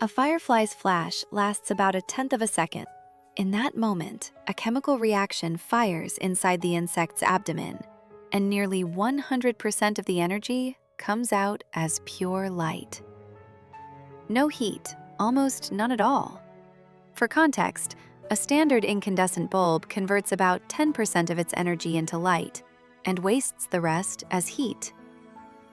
A firefly's flash lasts about a tenth of a second. In that moment, a chemical reaction fires inside the insect's abdomen, and nearly 100% of the energy comes out as pure light. No heat, almost none at all. For context, a standard incandescent bulb converts about 10% of its energy into light and wastes the rest as heat.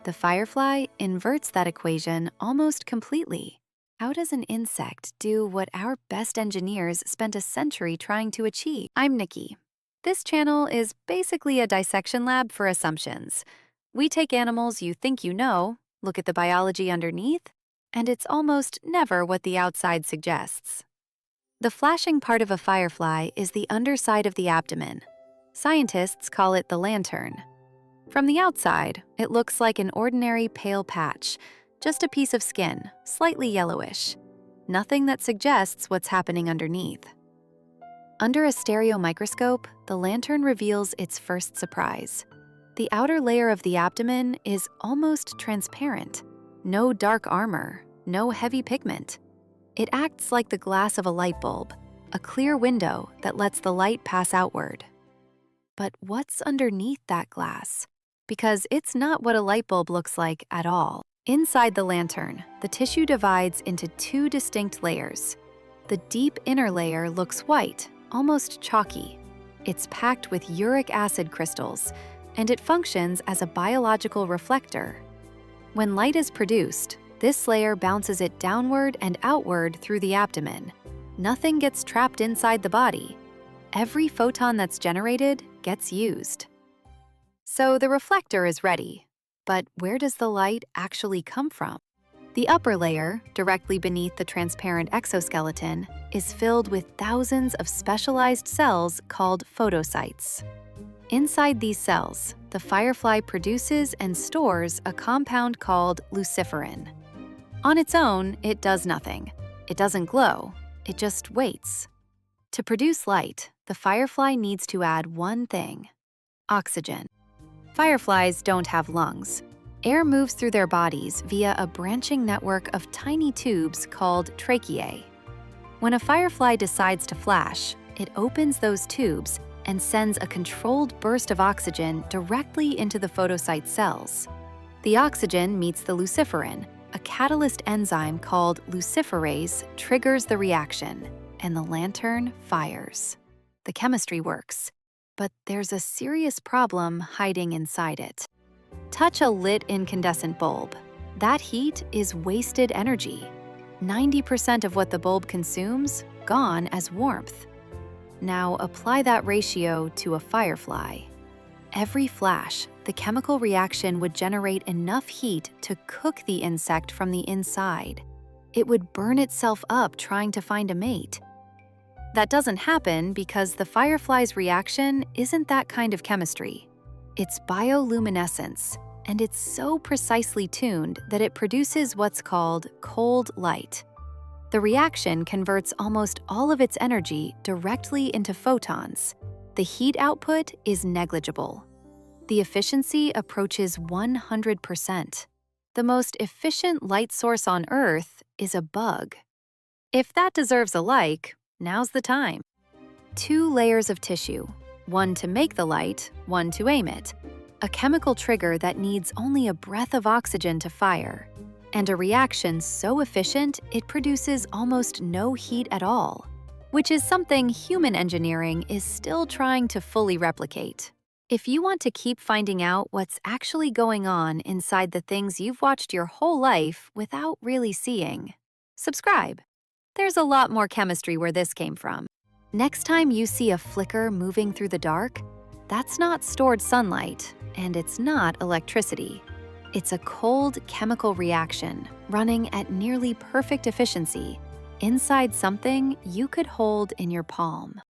The firefly inverts that equation almost completely. How does an insect do what our best engineers spent a century trying to achieve? I'm Nikki. This channel is basically a dissection lab for assumptions. We take animals you think you know, look at the biology underneath, and it's almost never what the outside suggests. The flashing part of a firefly is the underside of the abdomen. Scientists call it the lantern. From the outside, it looks like an ordinary pale patch, just a piece of skin, slightly yellowish. Nothing that suggests what's happening underneath. Under a stereo microscope, the lantern reveals its first surprise. The outer layer of the abdomen is almost transparent. No dark armor, no heavy pigment. It acts like the glass of a light bulb, a clear window that lets the light pass outward. But what's underneath that glass? Because it's not what a light bulb looks like at all. Inside the lantern, the tissue divides into two distinct layers. The deep inner layer looks white, almost chalky. It's packed with uric acid crystals, and it functions as a biological reflector. When light is produced, this layer bounces it downward and outward through the abdomen. Nothing gets trapped inside the body. Every photon that's generated gets used. So the reflector is ready. But where does the light actually come from? The upper layer, directly beneath the transparent exoskeleton, is filled with thousands of specialized cells called photocytes. Inside these cells, the firefly produces and stores a compound called luciferin. On its own, it does nothing. It doesn't glow, it just waits. To produce light, the firefly needs to add one thing: oxygen. Fireflies don't have lungs. Air moves through their bodies via a branching network of tiny tubes called tracheae. When a firefly decides to flash, it opens those tubes and sends a controlled burst of oxygen directly into the photocyte cells. The oxygen meets the luciferin. A catalyst enzyme called luciferase triggers the reaction, and the lantern fires. The chemistry works. But there's a serious problem hiding inside it. Touch a lit incandescent bulb. That heat is wasted energy. 90% of what the bulb consumes, gone as warmth. Now apply that ratio to a firefly. Every flash, the chemical reaction would generate enough heat to cook the insect from the inside. It would burn itself up trying to find a mate. That doesn't happen because the firefly's reaction isn't that kind of chemistry. It's bioluminescence, and it's so precisely tuned that it produces what's called cold light. The reaction converts almost all of its energy directly into photons. The heat output is negligible. The efficiency approaches 100%. The most efficient light source on Earth is a bug. If that deserves a like, now's the time. 2 layers of tissue, one to make the light, one to aim it. A chemical trigger that needs only a breath of oxygen to fire. And a reaction so efficient it produces almost no heat at all, which is something human engineering is still trying to fully replicate. If you want to keep finding out what's actually going on inside the things you've watched your whole life without really seeing, subscribe. There's a lot more chemistry where this came from. Next time you see a flicker moving through the dark, that's not stored sunlight, and it's not electricity. It's a cold chemical reaction running at nearly perfect efficiency inside something you could hold in your palm.